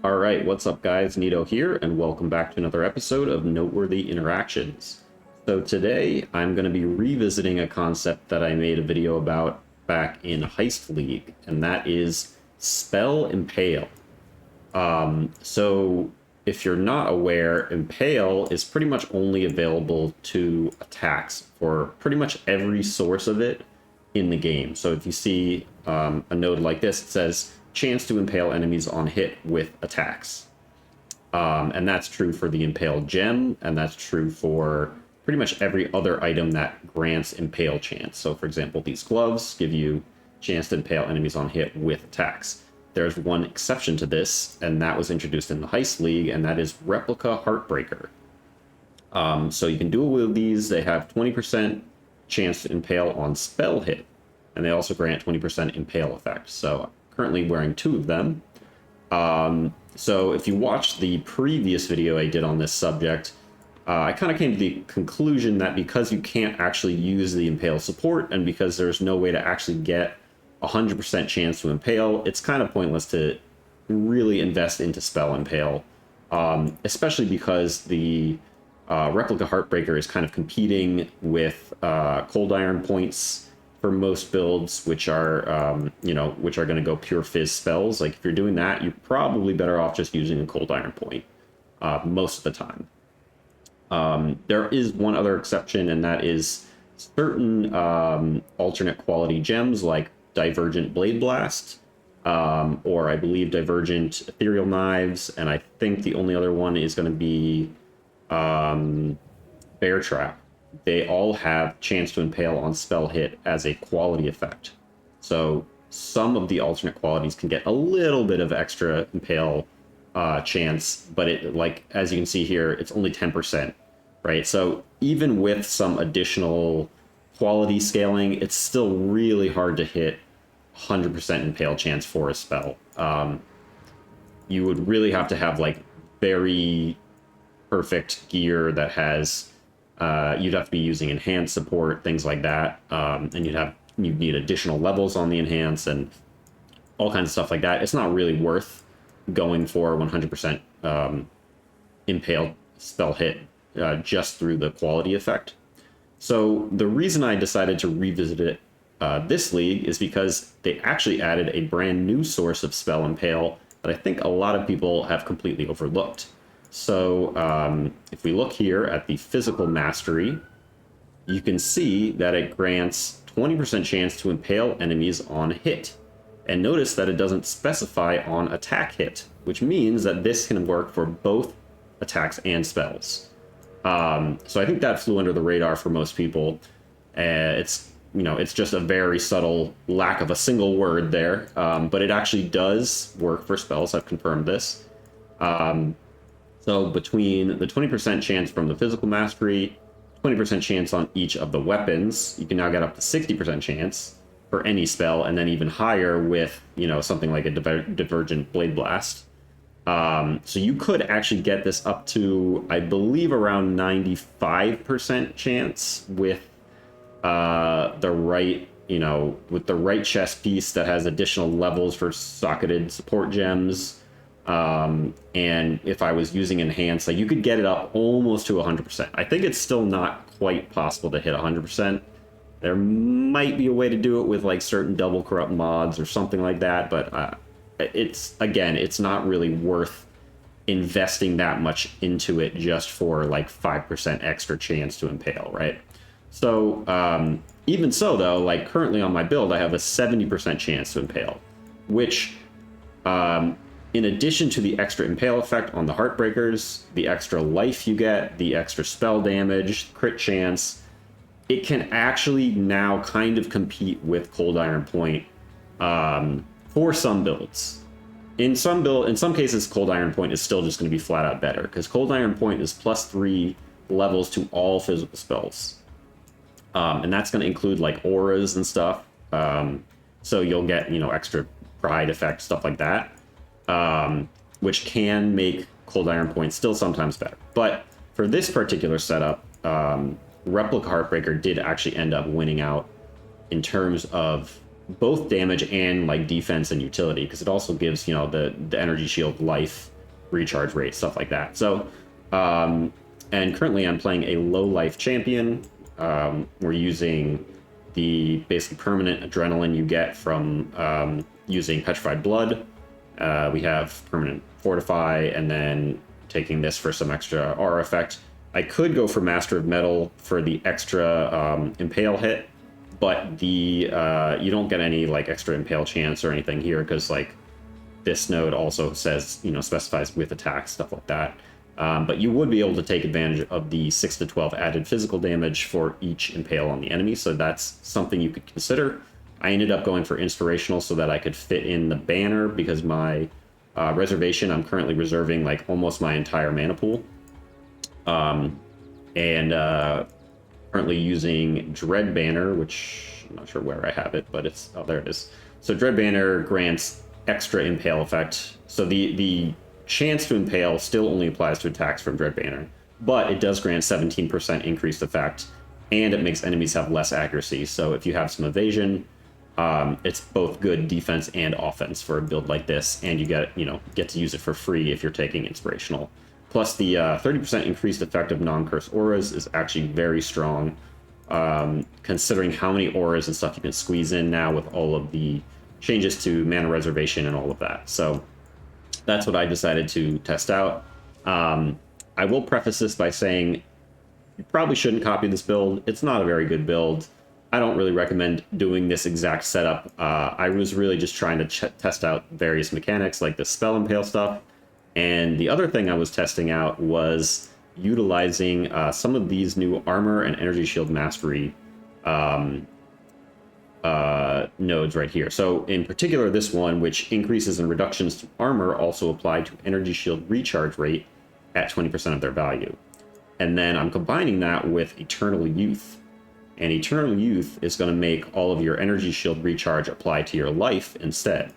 Alright, what's up guys? Nito here, and welcome back to another episode of Noteworthy Interactions. So today, I'm going to be revisiting a concept that I made a video about back in Heist League, and that is Spell Impale. So if you're not aware, Impale is pretty much only available to attacks for pretty much every source of it in the game. So if you see a node like this, it says chance to impale enemies on hit with attacks. And that's true for the Impale gem, and that's true for pretty much every other item that grants impale chance. So for example, these gloves give you chance to impale enemies on hit with attacks. There's one exception to this, and that was introduced in the Heist League, and that is Replica Heartbreaker. So you can dual wield these. They have 20% chance to impale on spell hit, and they also grant 20% impale effect. So I'm currently wearing two of them. So if you watched the previous video I did on this subject, I kind of came to the conclusion that because you can't actually use the impale support, and because there's no way to actually get 100% chance to impale, it's kind of pointless to really invest into spell impale, especially because the Replica Heartbreaker is kind of competing with cold iron points for most builds, which are which are going to go pure fizz spells. Like if you're doing that, you're probably better off just using a cold iron point most of the time. There is one other exception, and that is certain alternate quality gems like Divergent Blade Blast, or I believe Divergent Ethereal Knives, and I think the only other one is going to be Bear Trap. They all have chance to impale on spell hit as a quality effect. So some of the alternate qualities can get a little bit of extra impale chance, but it, like as you can see here, it's only 10%, right? So even with some additional quality scaling, it's still really hard to hit 100% impale chance for a spell. You would really have to have like very perfect gear that has you'd have to be using enhanced support, things like that, and you'd need additional levels on the enhance and all kinds of stuff like that. It's not really worth going for 100% impale spell hit just through the quality effect. So the reason I decided to revisit it this league is because they actually added a brand new source of spell impale that I think a lot of people have completely overlooked. So if we look here at the Physical Mastery, you can see that it grants 20% chance to impale enemies on hit. And notice that it doesn't specify on attack hit, which means that this can work for both attacks and spells. So I think that flew under the radar for most people. It's just a very subtle lack of a single word there, but it actually does work for spells. I've confirmed this. So between the 20% chance from the Physical Mastery, 20% chance on each of the weapons, you can now get up to 60% chance for any spell, and then even higher with, something like a Divergent Blade Blast. So you could actually get this up to, I believe, around 95% chance with the right chest piece that has additional levels for socketed support gems. And if I was using enhance, like you could get it up almost to 100%. I think it's still not quite possible to hit 100%. There might be a way to do it with like certain double corrupt mods or something like that, but it's not really worth investing that much into it just for like 5% extra chance to impale, right? So even so though, like currently on my build, I have a 70% chance to impale, which in addition to the extra impale effect on the Heartbreakers, the extra life you get, the extra spell damage, crit chance, it can actually now kind of compete with Cold Iron Point for some builds. In some cases, Cold Iron Point is still just going to be flat out better, because Cold Iron Point is +3 levels to all physical spells. And that's going to include like auras and stuff. So you'll get, extra pride effect, stuff like that. Which can make Cold Iron Point still sometimes better. But for this particular setup, Replica Heartbreaker did actually end up winning out in terms of both damage and like defense and utility, because it also gives, the energy shield life recharge rate, stuff like that. So, and currently I'm playing a low life champion. We're using the basically permanent adrenaline you get from using Petrified Blood. We have permanent Fortify, and then taking this for some extra aura effect. I could go for Master of Metal for the extra Impale hit, but the you don't get any like extra Impale chance or anything here, because like this node also says, you know, specifies with attack, stuff like that. But you would be able to take advantage of the 6 to 12 added physical damage for each Impale on the enemy, so that's something you could consider. I ended up going for Inspirational so that I could fit in the banner, because my reservation, I'm currently reserving like almost my entire mana pool. Currently using Dread Banner, which I'm not sure where I have it, but it's, oh, there it is. So Dread Banner grants extra Impale effect. So the chance to Impale still only applies to attacks from Dread Banner, but it does grant 17% increased effect, and it makes enemies have less accuracy. So if you have some evasion, it's both good defense and offense for a build like this, and you get to use it for free if you're taking Inspirational. Plus the 30% increased effect of non-curse auras is actually very strong, considering how many auras and stuff you can squeeze in now with all of the changes to mana reservation and all of that. So that's what I decided to test out. I will preface this by saying you probably shouldn't copy this build. It's not a very good build. I don't really recommend doing this exact setup. I was really just trying to test out various mechanics like the spell Impale stuff. And the other thing I was testing out was utilizing some of these new Armor and Energy Shield Mastery nodes right here. So in particular, this one, which increases and reductions to armor, also apply to Energy Shield recharge rate at 20% of their value. And then I'm combining that with Eternal Youth. And Eternal Youth is going to make all of your Energy Shield recharge apply to your life instead.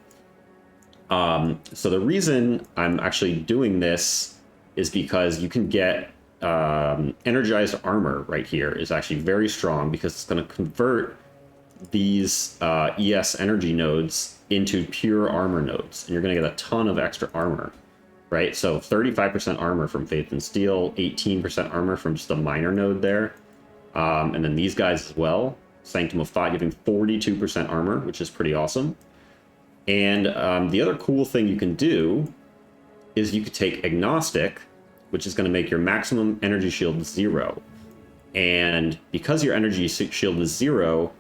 So the reason I'm actually doing this is because you can get Energized Armor right here is actually very strong, because it's going to convert these ES energy nodes into pure armor nodes, and you're going to get a ton of extra armor, right? So 35% armor from Faith and Steel, 18% armor from just a minor node there, and then these guys as well. Sanctum of Thought giving 42% armor, which is pretty awesome. And the other cool thing you can do is you could take Agnostic, which is going to make your maximum energy shield 0. And because your energy shield is 0,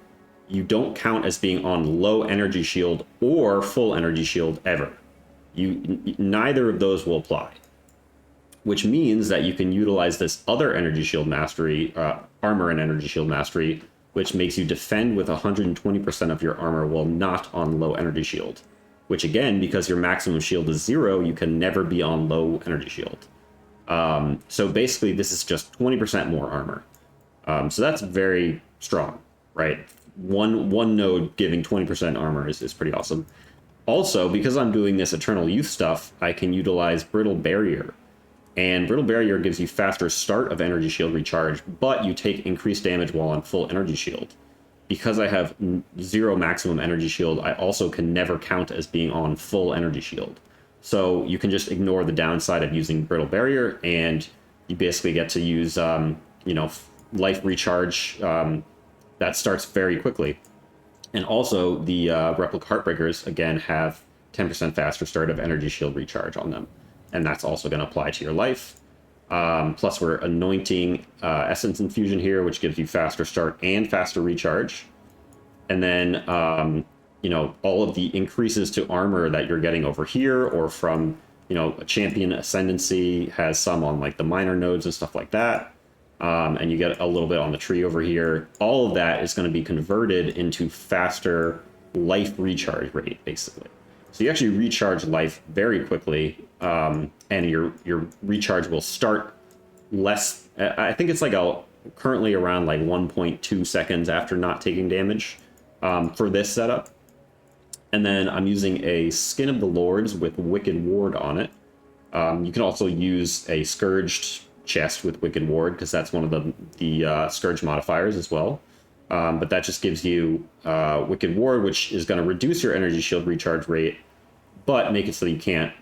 you don't count as being on low energy shield or full energy shield ever. Neither of those will apply, which means that you can utilize this other energy shield mastery, Armor and Energy Shield Mastery, which makes you defend with 120% of your armor while not on low energy shield. Which again, because your maximum shield is 0, you can never be on low energy shield. So basically, this is just 20% more armor. So that's very strong, right? One node giving 20% armor is pretty awesome. Also, because I'm doing this Eternal Youth stuff, I can utilize Brittle Barrier. And Brittle Barrier gives you faster start of energy shield recharge, but you take increased damage while on full energy shield. Because I have 0 maximum energy shield, I also can never count as being on full energy shield. So you can just ignore the downside of using Brittle Barrier, and you basically get to use, life recharge that starts very quickly. And also, the Replica Heartbreakers, again, have 10% faster start of energy shield recharge on them. And that's also going to apply to your life. Plus, we're anointing Essence Infusion here, which gives you faster start and faster recharge. And then, all of the increases to armor that you're getting over here, or from, a Champion Ascendancy has some on like the minor nodes and stuff like that. And you get a little bit on the tree over here. All of that is going to be converted into faster life recharge rate, basically. So you actually recharge life very quickly, and your recharge will start less. I think it's like currently around like 1.2 seconds after not taking damage for this setup. And then I'm using a Skin of the Lords with Wicked Ward on it. You can also use a Scourged chest with Wicked Ward, because that's one of the Scourge modifiers as well. But that just gives you Wicked Ward, which is going to reduce your energy shield recharge rate, but make it so that you can't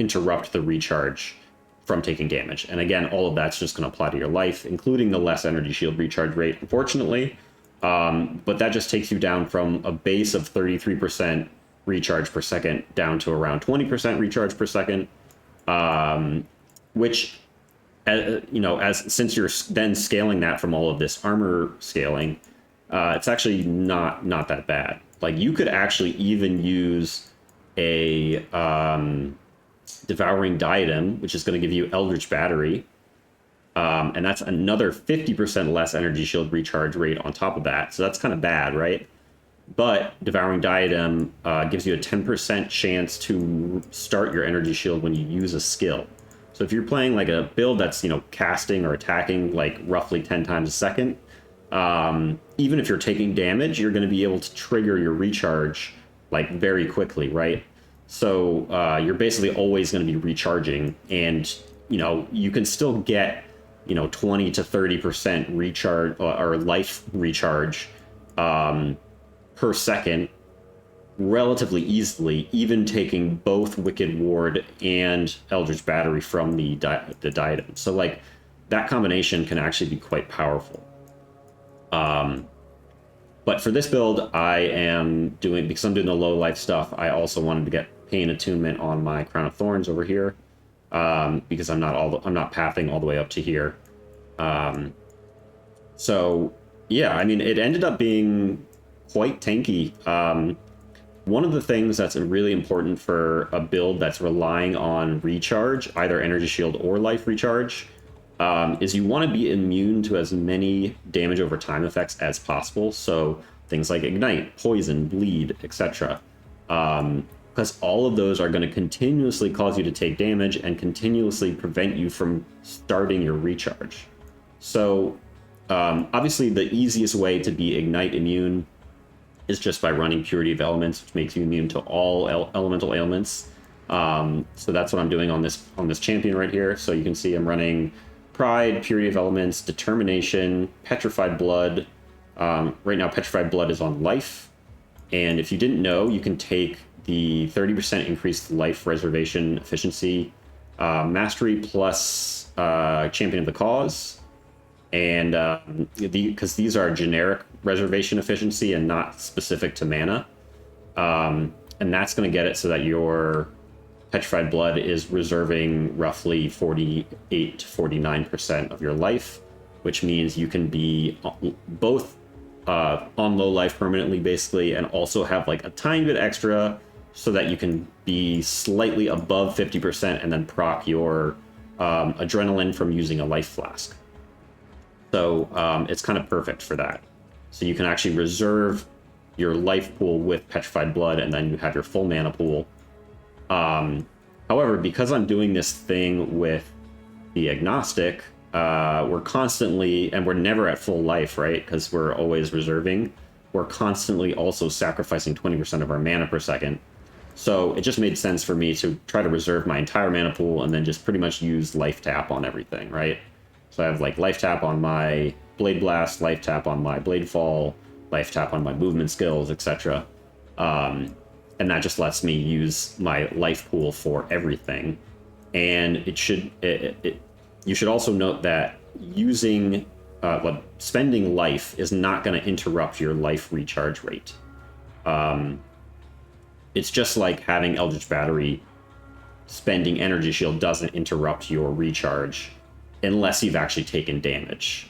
interrupt the recharge from taking damage. And again, all of that's just going to apply to your life, including the less energy shield recharge rate, unfortunately. But that just takes you down from a base of 33% recharge per second down to around 20% recharge per second, which, since you're then scaling that from all of this armor scaling, it's actually not that bad. Like, you could actually even use a Devouring Diadem, which is going to give you Eldritch Battery, and that's another 50% less energy shield recharge rate on top of that. So that's kind of bad, right? But Devouring Diadem gives you a 10% chance to start your energy shield when you use a skill. So if you're playing like a build that's, casting or attacking like roughly 10 times a second, even if you're taking damage, you're going to be able to trigger your recharge like very quickly, right? So you're basically always going to be recharging, and you can still get 20 to 30% recharge or life recharge per second relatively easily, even taking both Wicked Ward and Eldritch Battery from the diadem. So like that combination can actually be quite powerful. But for this build, I am doing, because I'm doing the low life stuff, I also wanted to get Pain Attunement on my Crown of Thorns over here, because I'm not pathing all the way up to here. So yeah, I mean, it ended up being quite tanky. One of the things that's really important for a build that's relying on recharge, either energy shield or life recharge, is you want to be immune to as many damage over time effects as possible. So things like Ignite, Poison, Bleed, etc. Because all of those are going to continuously cause you to take damage and continuously prevent you from starting your recharge. So obviously the easiest way to be Ignite immune is just by running Purity of Elements, which makes you immune to all elemental ailments. So that's what I'm doing on this champion right here. So you can see I'm running Pride, Purity of Elements, Determination, Petrified Blood. Right now, Petrified Blood is on life. And if you didn't know, you can take the 30% increased life reservation efficiency mastery plus Champion of the Cause. And because these are generic reservation efficiency and not specific to mana. And that's going to get it so that your Petrified Blood is reserving roughly 48 to 49% of your life, which means you can be both on low life permanently, basically, and also have like a tiny bit extra so that you can be slightly above 50% and then proc your adrenaline from using a life flask. So it's kind of perfect for that. So you can actually reserve your life pool with Petrified Blood, and then you have your full mana pool. However, because I'm doing this thing with the Agnostic, we're constantly, and we're never at full life, right? Because we're always reserving. We're constantly also sacrificing 20% of our mana per second. So it just made sense for me to try to reserve my entire mana pool and then just pretty much use Life Tap on everything, right? So I have like Life Tap on my Blade Blast, Life Tap on my Blade Fall, Life Tap on my movement skills, etc. And that just lets me use my life pool for everything. And you should also note that using spending life is not going to interrupt your life recharge rate. It's just like having Eldritch Battery. Spending Energy Shield doesn't interrupt your recharge unless you've actually taken damage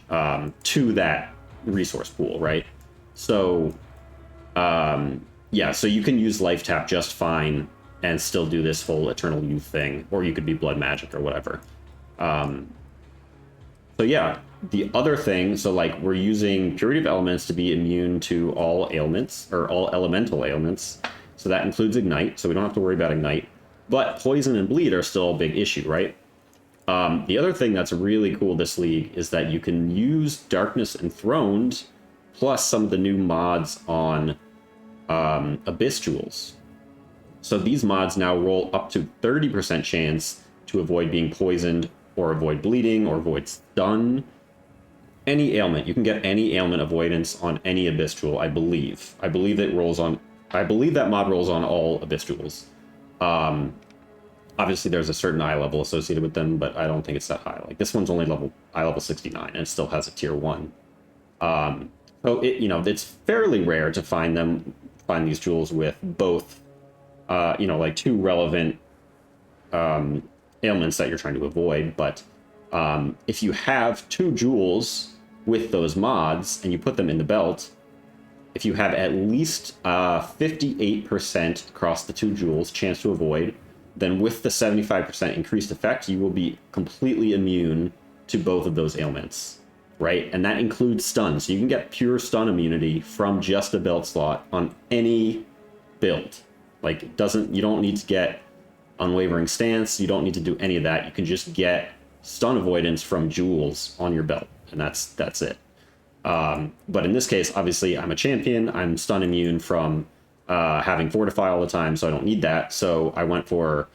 to that resource pool, right? So yeah, so you can use Life Tap just fine and still do this full Eternal Youth thing, or you could be Blood Magic or whatever. So yeah, the other thing, so like we're using Purity of Elements to be immune to all ailments, or all elemental ailments. So that includes Ignite, so we don't have to worry about Ignite. But Poison and Bleed are still a big issue, right? The other thing that's really cool this league is that you can use Darkness Enthroned plus some of the new mods on Abyss Jewels. So these mods now roll up to 30% chance to avoid being poisoned or avoid bleeding or avoid stun. Any ailment. You can get any ailment avoidance on any Abyss Jewel, I believe. I believe that mod rolls on all Abyss Jewels. Obviously, there's a certain eye level associated with them, but I don't think it's that high. Like this one's only eye level 69, and it still has a tier 1. So it's fairly rare to find these jewels with both, like 2 relevant ailments that you're trying to avoid. But if you have 2 jewels with those mods and you put them in the belt, if you have at least 58% across the 2 jewels chance to avoid, then with the 75% increased effect, you will be completely immune to both of those ailments, right? And that includes stun. So you can get pure stun immunity from just a belt slot on any build. Like, you don't need to get unwavering stance. You don't need to do any of that. You can just get stun avoidance from jewels on your belt, and that's it. But in this case, obviously, I'm a champion. I'm stun immune from having Fortify all the time, so I don't need that. So I went for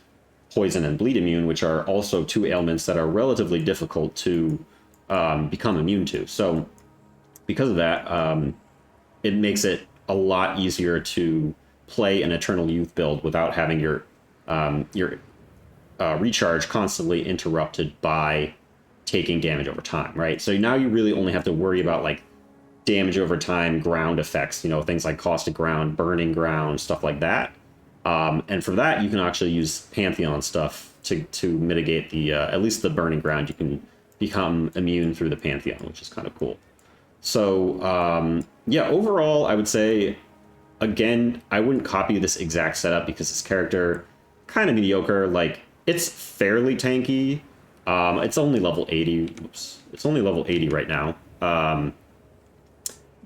Poison and Bleed immune, which are also 2 ailments that are relatively difficult to become immune to. So because of that, it makes it a lot easier to play an Eternal Youth build without having your recharge constantly interrupted by taking damage over time, right? So now you really only have to worry about like damage over time, ground effects, things like caustic ground, burning ground, stuff like that. And for that, you can actually use Pantheon stuff to mitigate the at least the burning ground. You can become immune through the Pantheon, which is kind of cool. So yeah, overall, I would say, again, I wouldn't copy this exact setup because this character kind of mediocre. Like, it's fairly tanky. It's only level 80. Oops. It's only level 80 right now.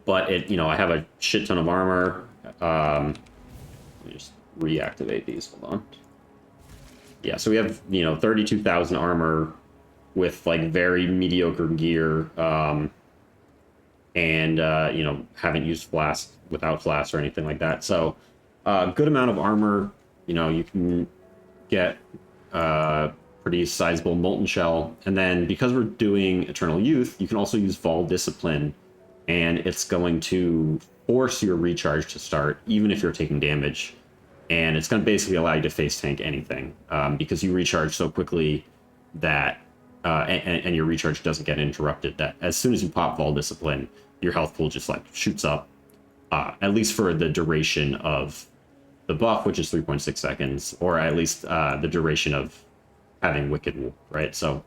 But I have a shit ton of armor. Let me just reactivate these. Hold on. Yeah, so we have, 32,000 armor with like very mediocre gear. And haven't used flask without flask or anything like that. So good amount of armor. You can get pretty sizable molten shell. And then because we're doing Eternal Youth, you can also use Vol Discipline, and it's going to force your recharge to start even if you're taking damage. And it's going to basically allow you to face tank anything because you recharge so quickly that and your recharge doesn't get interrupted, that as soon as you pop Vol Discipline, your health pool just like shoots up, at least for the duration of the buff, which is 3.6 seconds, or at least the duration of having Wicked Wolf, right? So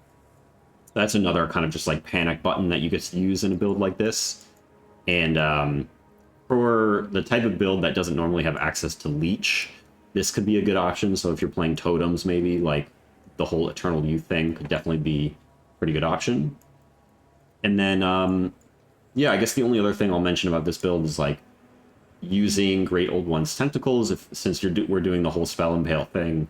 that's another kind of just like panic button that you get to use in a build like this. And for the type of build that doesn't normally have access to Leech, this could be a good option. So if you're playing totems, maybe like the whole Eternal Youth thing could definitely be a pretty good option. And then, yeah, I guess the only other thing I'll mention about this build is like using Great Old One's tentacles. Since we're doing the whole spell Impale thing,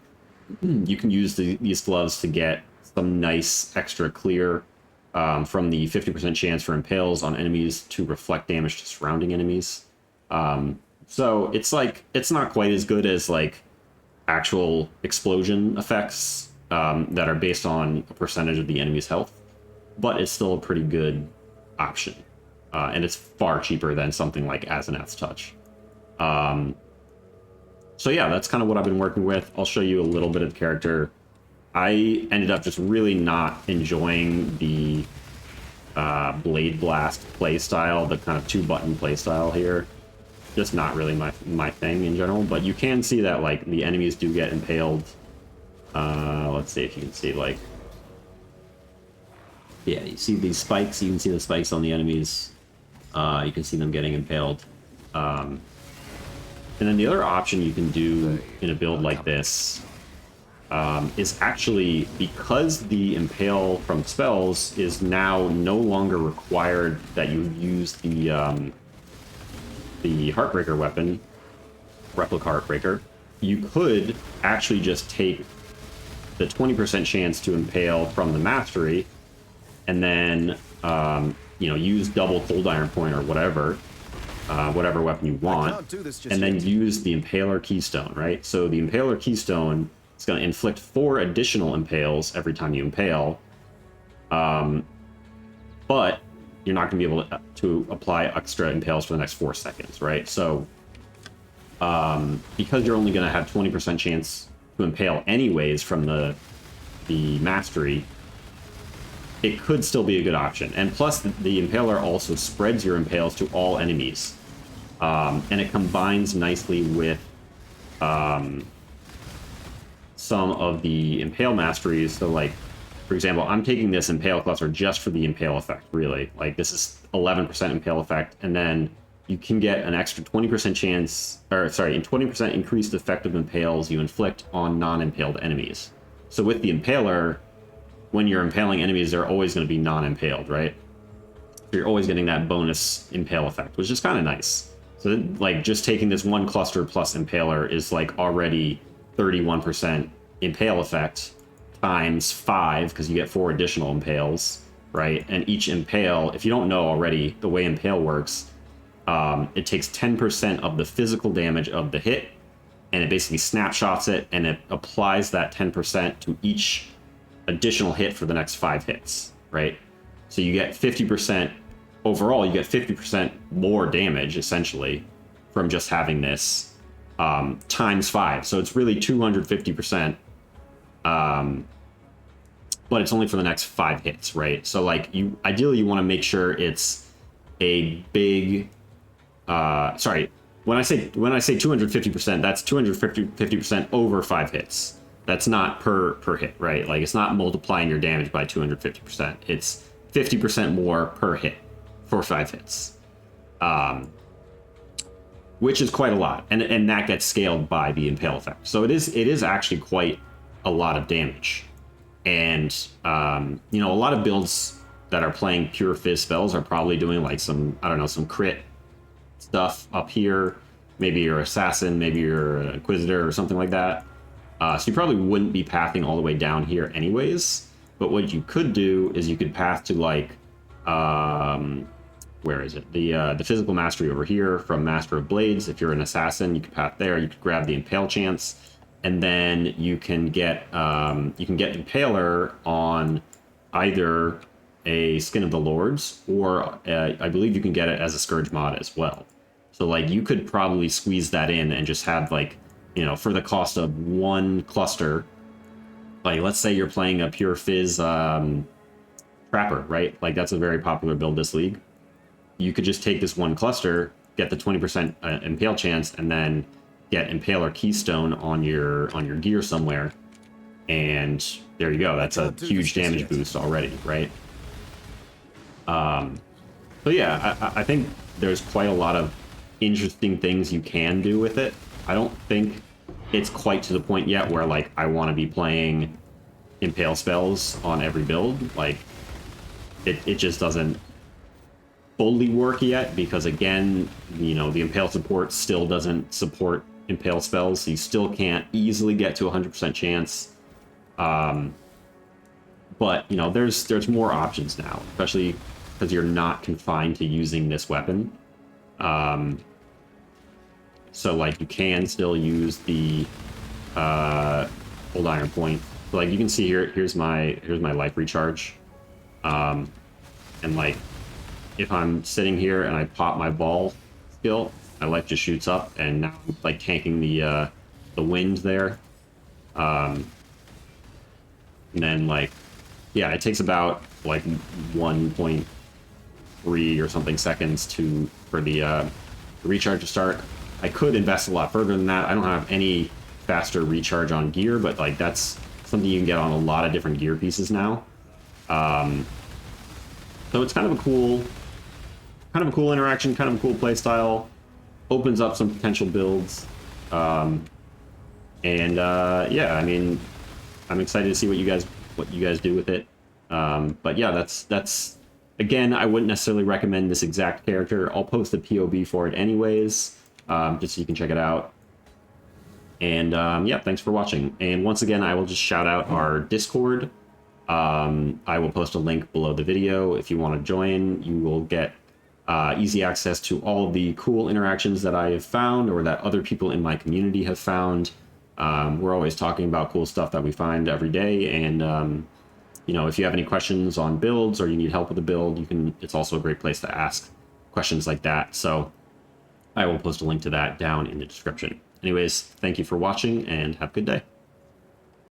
you can use these gloves to get some nice extra clear from the 50% chance for impales on enemies to reflect damage to surrounding enemies. So it's not quite as good as like actual explosion effects that are based on a percentage of the enemy's health, but it's still a pretty good option. And it's far cheaper than something like Asenath's Touch. So yeah, that's kind of what I've been working with. I'll show you a little bit of the character. I ended up just really not enjoying the Blade Blast playstyle, the kind of 2-button playstyle here. Just not really my thing in general, but you can see that like the enemies do get impaled. Let's see if you can see, like, yeah, you see these spikes. You can see the spikes on the enemies. You can see them getting impaled. And then the other option you can do in a build like this is actually, because the Impale from spells is now no longer required that you use the Heartbreaker weapon, Replica Heartbreaker, you could actually just take the 20% chance to Impale from the Mastery and then use double Cold Iron Point or whatever weapon you want, and then use the Impaler Keystone, right? So the Impaler Keystone is going to inflict 4 additional impales every time you impale, but you're not going to be able to apply extra impales for the next 4 seconds, right? So because you're only going to have 20% chance to impale anyways from the mastery, it could still be a good option. And plus, the Impaler also spreads your impales to all enemies. And it combines nicely with some of the Impale masteries. So, like, for example, I'm taking this Impale cluster just for the Impale effect, really. Like, this is 11% Impale effect, and then you can get an extra 20% chance, or sorry, 20% increased effective impales you inflict on non-impaled enemies. So with the Impaler, when you're impaling enemies, they're always going to be non-impaled, right? So you're always getting that bonus impale effect, which is kind of nice. So, like, just taking this one cluster plus Impaler is, like, already 31% impale effect times 5, because you get 4 additional impales, right? And each impale, if you don't know already, the way Impale works, it takes 10% of the physical damage of the hit, and it basically snapshots it, and it applies that 10% to each additional hit for the next 5 hits, right? So you get 50%, overall, you get 50% more damage, essentially, from just having this times 5. So it's really 250%, but it's only for the next 5 hits, right? So, like, ideally you want to make sure it's a big... sorry, when I say 250%, that's 250% over 5 hits. That's not per hit, right? Like, it's not multiplying your damage by 250%. It's 50% more per hit for 5 hits, which is quite a lot, and that gets scaled by the Impale effect. So it is actually quite a lot of damage, and you know, a lot of builds that are playing pure Fizz spells are probably doing, like, some, I don't know, some crit stuff up here. Maybe you're assassin, maybe you're an inquisitor or something like that. So you probably wouldn't be pathing all the way down here anyways. But what you could do is you could path to, like, where is it? The Physical Mastery over here from Master of Blades. If you're an assassin, you could path there. You could grab the Impale chance, and then you can get Impaler on either a Skin of the Lords, or I believe you can get it as a Scourge mod as well. So, like, you could probably squeeze that in and just have, like, you know, for the cost of one cluster, like, let's say you're playing a pure Fizz Trapper, right? Like, that's a very popular build this league. You could just take this one cluster, get the 20% Impale chance, and then get Impaler Keystone on your gear somewhere, and there you go. That's a huge damage boost already, right? So yeah, I think there's quite a lot of interesting things you can do with it. I don't think it's quite to the point yet where, like, I want to be playing Impale spells on every build. Like, it just doesn't fully work yet, because, again, you know, the Impale support still doesn't support Impale spells, so you still can't easily get to 100% chance. But, you know, there's more options now, especially because you're not confined to using this weapon. So, like, you can still use the Old Iron Point. So, like, you can see here, here's my life recharge. And, like, if I'm sitting here and I pop my ball skill, my life just shoots up, and now I'm, like, tanking the wind there. And then, like, yeah, it takes about, like, 1.3 or something seconds for the recharge to start. I could invest a lot further than that. I don't have any faster recharge on gear, but, like, that's something you can get on a lot of different gear pieces now. So it's kind of a cool interaction, kind of a cool play style. Opens up some potential builds. Yeah, I mean, I'm excited to see what you guys do with it. But yeah, that's again, I wouldn't necessarily recommend this exact character. I'll post a POV for it anyways, just so you can check it out. And yeah, thanks for watching. And once again, I will just shout out our Discord. I will post a link below the video. If you want to join, you will get easy access to all of the cool interactions that I have found, or that other people in my community have found. We're always talking about cool stuff that we find every day, and you know, if you have any questions on builds or you need help with a build, it's also a great place to ask questions like that. So I will post a link to that down in the description. Anyways, thank you for watching, and have a good day.